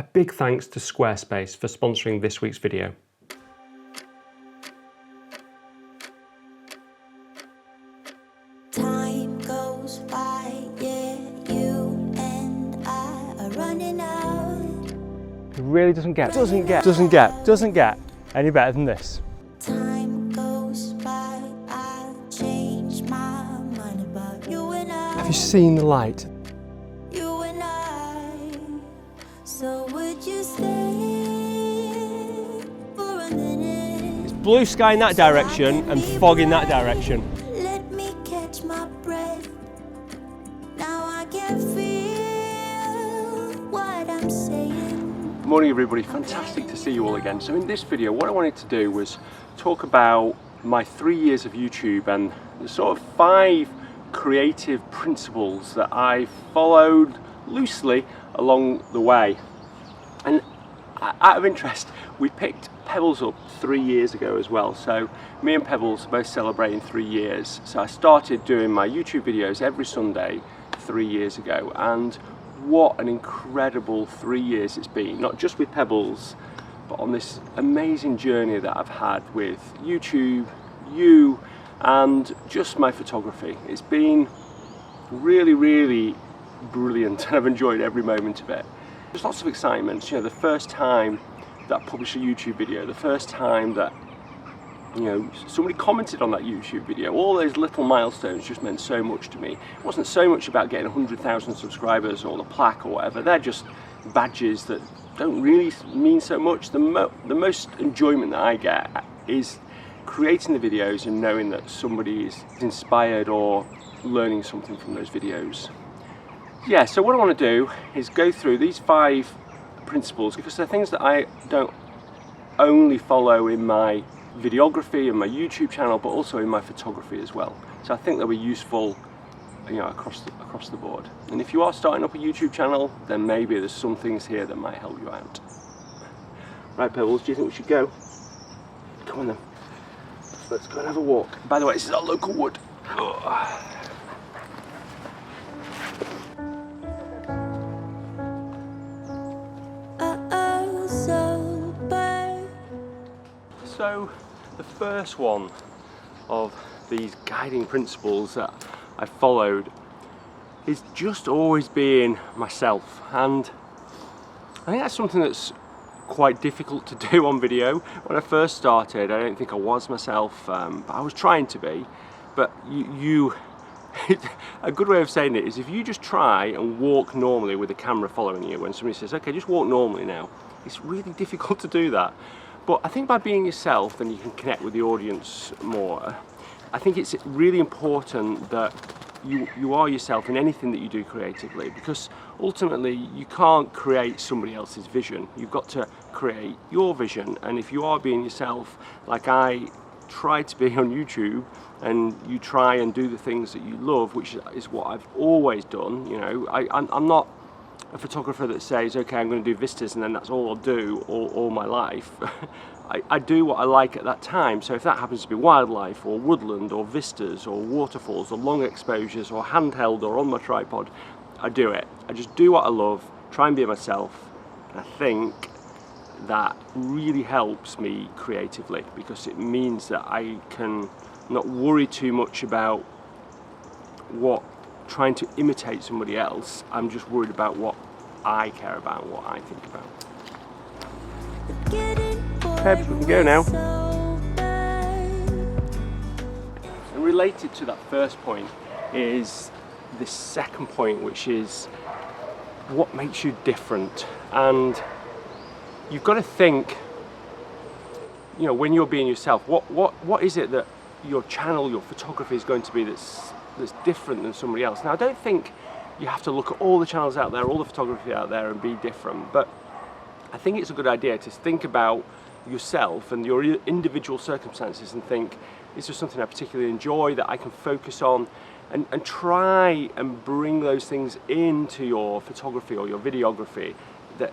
A big thanks to Squarespace for sponsoring this week's video. Time goes by, yeah, you and I are running out. It really doesn't get any better than this. Time goes by, I change my mind about you and I. Have you seen the light? You and I. So would you stay for a minute? It's blue sky in that direction and fog in that direction. Let me catch my breath. Now I can feel what I'm saying. Good morning everybody, fantastic to see you all again. So in this video what I wanted to do was talk about my 3 years of YouTube and the sort of 5 creative principles that I followed loosely along the way. And out of interest, we picked Pebbles up 3 years ago as well. So me and Pebbles are both celebrating 3 years. So I started doing my YouTube videos every Sunday 3 years ago, and what an incredible 3 years it's been, not just with Pebbles, but on this amazing journey that I've had with YouTube, you, and just my photography. It's been really, really brilliant, and I've enjoyed every moment of it. There's lots of excitement. You know, the first time that I published a YouTube video, the first time that, you know, somebody commented on that YouTube video, all those little milestones just meant so much to me. It wasn't so much about getting 100,000 subscribers or the plaque or whatever. They're just badges that don't really mean so much. The most enjoyment that I get is creating the videos and knowing that somebody is inspired or learning something from those videos. Yeah, so what I want to do is go through these 5 principles, because they're things that I don't only follow in my videography and my YouTube channel, but also in my photography as well. So I think they'll be useful, you know, across the board. And if you are starting up a YouTube channel, then maybe there's some things here that might help you out. Right, Pebbles, do you think we should go? Come on then. Let's go and have a walk. By the way, this is our local wood. Oh. So the first one of these guiding principles that I followed is just always being myself, and I think that's something that's quite difficult to do on video. When I first started, I don't think I was myself, but I was trying to be. But a good way of saying it is if you just try and walk normally with the camera following you, when somebody says, okay, just walk normally now, it's really difficult to do that. But I think by being yourself, then you can connect with the audience more. I think it's really important that you are yourself in anything that you do creatively, because ultimately you can't create somebody else's vision. You've got to create your vision, and if you are being yourself, like I try to be on YouTube, and you try and do the things that you love, which is what I've always done. You know, I'm not a photographer that says, okay, I'm going to do vistas and then that's all I'll do all my life. I do what I like at that time. So if that happens to be wildlife or woodland or vistas or waterfalls or long exposures or handheld or on my tripod, I do it. I just do what I love, try and be myself. And I think that really helps me creatively, because it means that I can not worry too much about trying to imitate somebody else. I'm just worried about what I care about, what I think about. Pebs, we can go now. And related to that first point is the second point, which is what makes you different. And you've got to think, you know, when you're being yourself, what is it that your channel, your photography is going to be that's different than somebody else. Now, I don't think you have to look at all the channels out there, all the photography out there, and be different, but I think it's a good idea to think about yourself and your individual circumstances and think, is there something I particularly enjoy that I can focus on, and try and bring those things into your photography or your videography that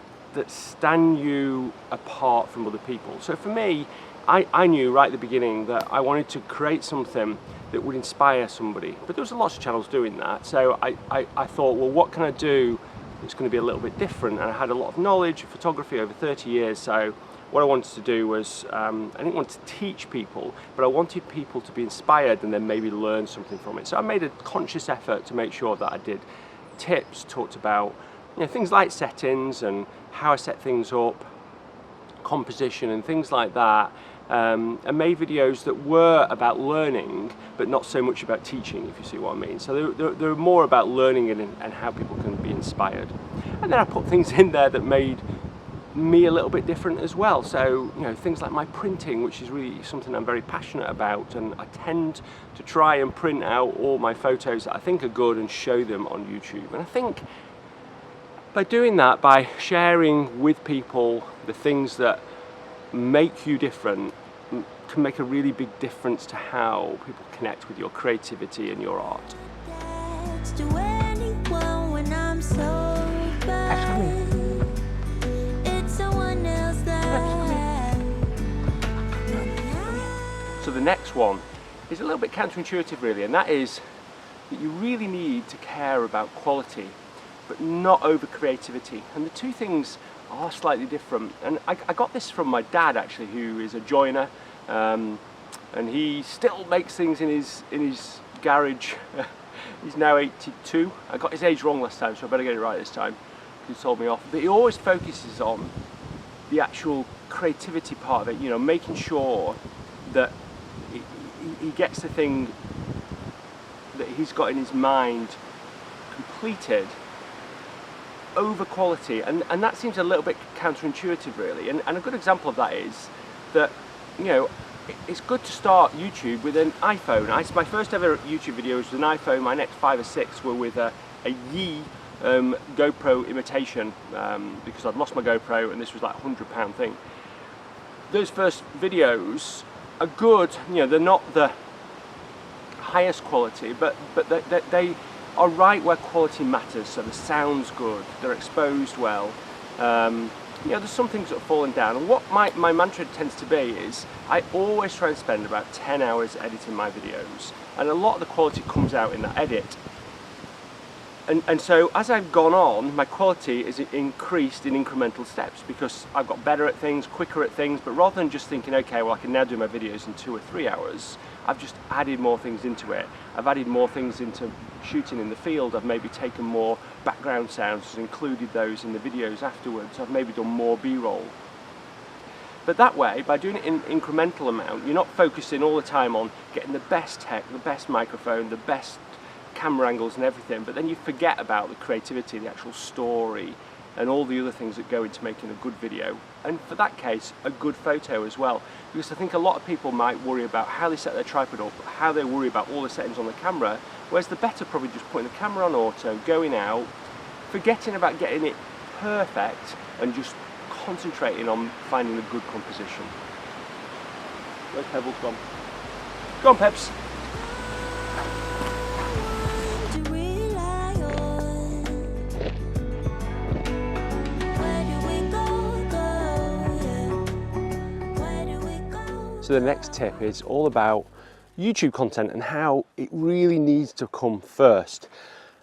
stand you apart from other people. So for me, I knew right at the beginning that I wanted to create something that would inspire somebody, but there was lots of channels doing that. So I thought, well, what can I do it's going to be a little bit different, and I had a lot of knowledge of photography over 30 years, so what I wanted to do was, I didn't want to teach people, but I wanted people to be inspired and then maybe learn something from it. So I made a conscious effort to make sure that I did tips, talked about things like settings and how I set things up, composition and things like that, and made videos that were about learning but not so much about teaching, if you see what I mean. So they're more about learning and how people can be inspired. And then I put things in there that made me a little bit different as well. So things like my printing, which is really something I'm very passionate about, and I tend to try and print out all my photos that I think are good and show them on YouTube. And I think by doing that, by sharing with people the things that make you different, can make a really big difference to how people connect with your creativity and your art. So the next one is a little bit counterintuitive really, and that is that you really need to care about quality but not over creativity, and the two things are slightly different. And I got this from my dad actually, who is a joiner, and he still makes things in his garage. He's now 82. I got his age wrong last time, so I better get it right this time. He told me off. But he always focuses on the actual creativity part of it, making sure that he gets the thing that he's got in his mind completed over quality, and that seems a little bit counterintuitive really, and a good example of that is that it's good to start YouTube with an iPhone. My first ever YouTube video was with an iPhone. My next 5 or 6 were with a Yi GoPro imitation, because I'd lost my GoPro and this was like a £100 thing. Those first videos are good, they're not the highest quality, but they are right where quality matters. So the sound's good, they're exposed well. There's some things that have fallen down, and what my mantra tends to be is I always try and spend about 10 hours editing my videos, and a lot of the quality comes out in that edit. And so as I've gone on, my quality is increased in incremental steps because I've got better at things, quicker at things, but rather than just thinking, okay, well I can now do my videos in 2 or 3 hours, I've just added more things into it. I've added more things into shooting in the field. I've maybe taken more background sounds and included those in the videos afterwards. I've maybe done more B-roll. But that way, by doing it in incremental amount, you're not focusing all the time on getting the best tech, the best microphone, the best camera angles and everything, but then you forget about the creativity, the actual story, and all the other things that go into making a good video, and for that case, a good photo as well. Because I think a lot of people might worry about how they set their tripod up, how they worry about all the settings on the camera, whereas the better probably just putting the camera on auto, going out, forgetting about getting it perfect, and just concentrating on finding a good composition. Where's Pebbles gone? Go on, Peps. So the next tip is all about YouTube content and how it really needs to come first.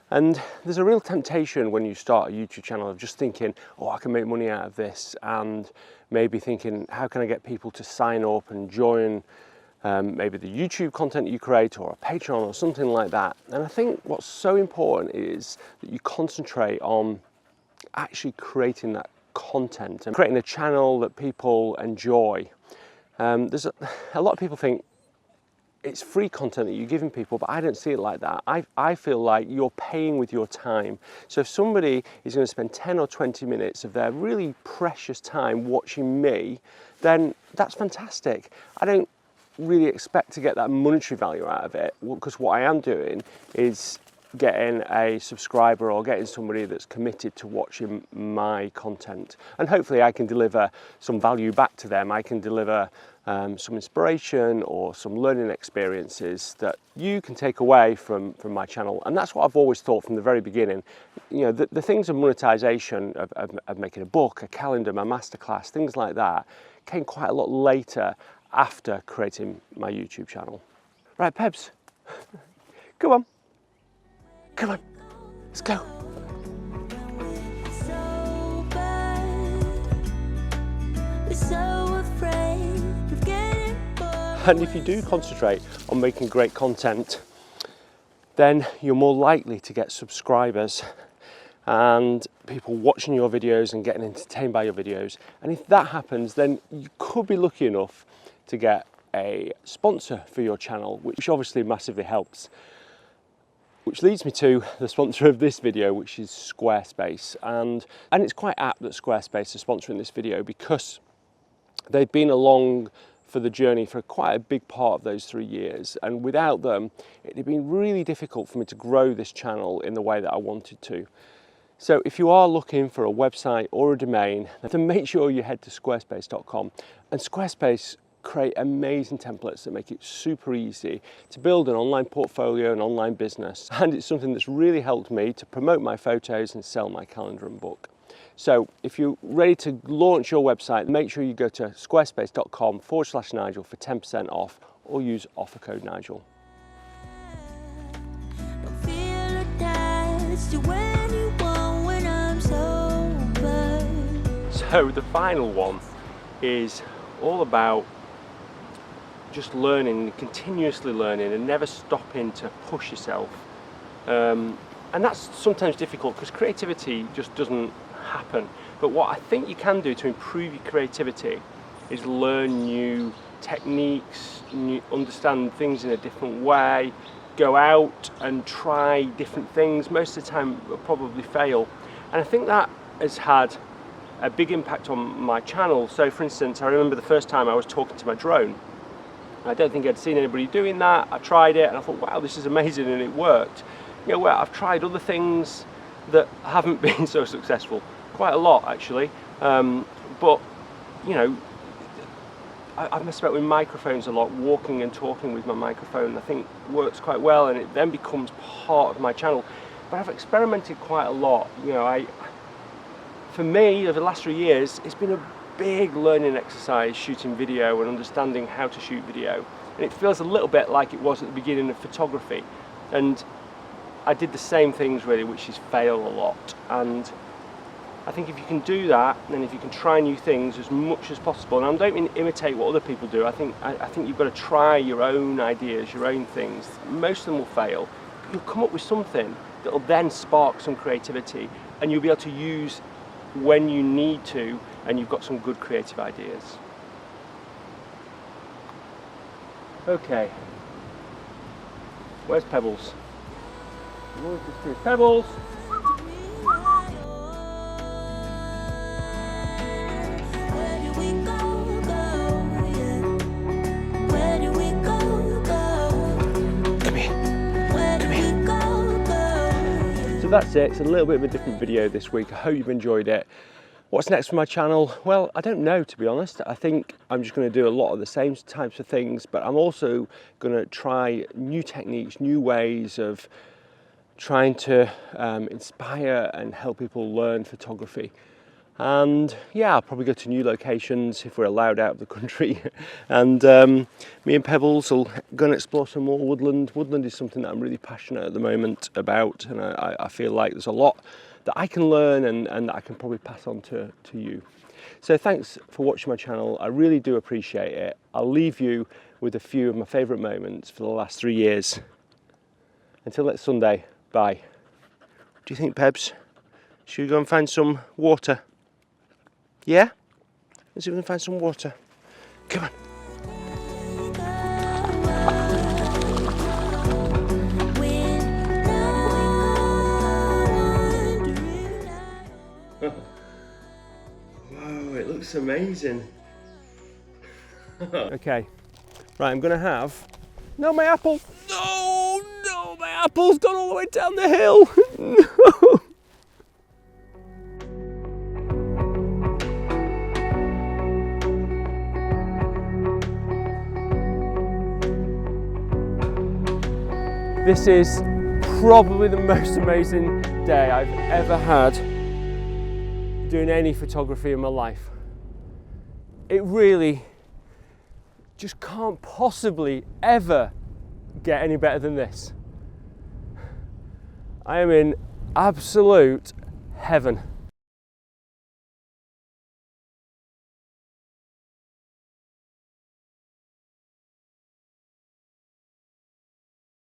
And there's a real temptation when you start a YouTube channel of just thinking, oh, I can make money out of this, and maybe thinking, how can I get people to sign up and join maybe the YouTube content you create or a Patreon or something like that. And I think what's so important is that you concentrate on actually creating that content and creating a channel that people enjoy. There's a lot of people think it's free content that you're giving people, but I don't see it like that. I feel like you're paying with your time. So if somebody is going to spend 10 or 20 minutes of their really precious time watching me, then that's fantastic. I don't really expect to get that monetary value out of it, because what I am doing is getting a subscriber or getting somebody that's committed to watching my content, and hopefully I can deliver some value back to them. I can deliver some inspiration or some learning experiences that you can take away from my channel. And that's what I've always thought from the very beginning. The things of monetization of making a book, a calendar, my masterclass, things like that came quite a lot later after creating my YouTube channel. Right, Pebs, come on. Come on, let's go. And if you do concentrate on making great content, then you're more likely to get subscribers and people watching your videos and getting entertained by your videos. And if that happens, then you could be lucky enough to get a sponsor for your channel, which obviously massively helps. Which leads me to the sponsor of this video, which is Squarespace. And it's quite apt that Squarespace is sponsoring this video, because they've been along for the journey for quite a big part of those 3 years, and without them it had been really difficult for me to grow this channel in the way that I wanted to. So if you are looking for a website or a domain, then make sure you head to squarespace.com. And Squarespace create amazing templates that make it super easy to build an online portfolio, an online business, and it's something that's really helped me to promote my photos and sell my calendar and book. So if you're ready to launch your website, make sure you go to squarespace.com/Nigel for 10% off, or use offer code Nigel. Feel attached to when you want when I'm sober. So the final one is all about just learning, continuously learning, and never stopping to push yourself. And that's sometimes difficult because creativity just doesn't happen. But what I think you can do to improve your creativity is learn new techniques, understand things in a different way, go out and try different things. Most of the time you'll probably fail. And I think that has had a big impact on my channel. So for instance, I remember the first time I was talking to my drone. I don't think I'd seen anybody doing that. I tried it and I thought, wow, this is amazing, and it worked. You know, well, I've tried other things that haven't been so successful, quite a lot actually. But you know, I've messed about with microphones a lot. Walking and talking with my microphone, I think, works quite well, and it then becomes part of my channel. But I've experimented quite a lot. You know, for me, over the last 3 years, it's been a big learning exercise shooting video and understanding how to shoot video. And it feels a little bit like it was at the beginning of photography. And I did the same things really, which is fail a lot. And I think if you can do that, and if you can try new things as much as possible, and I don't mean imitate what other people do, I think you've got to try your own ideas, your own things. Most of them will fail, but you'll come up with something that will then spark some creativity, and you'll be able to use when you need to, and you've got some good creative ideas. Okay, where's Pebbles? Where's Pebbles? So that's it. It's a little bit of a different video this week. I hope you've enjoyed it. What's next for my channel? Well, I don't know, to be honest. I think I'm just going to do a lot of the same types of things, but I'm also going to try new techniques, new ways of trying to inspire and help people learn photography. And yeah, I'll probably go to new locations if we're allowed out of the country. And me and Pebbles will go and explore some more woodland. Woodland is something that I'm really passionate at the moment about, and I feel like there's a lot that I can learn and that I can probably pass on to you. So thanks for watching my channel. I really do appreciate it. I'll leave you with a few of my favourite moments for the last 3 years. Until next Sunday, bye. What do you think, Pebs? Should we go and find some water? Yeah? Let's see if we can find some water. Come on. Whoa, it looks amazing. Okay, right, I'm gonna have... No, my apple! No, no, my apple's gone all the way down the hill! No! This is probably the most amazing day I've ever had doing any photography in my life. It really just can't possibly ever get any better than this. I am in absolute heaven.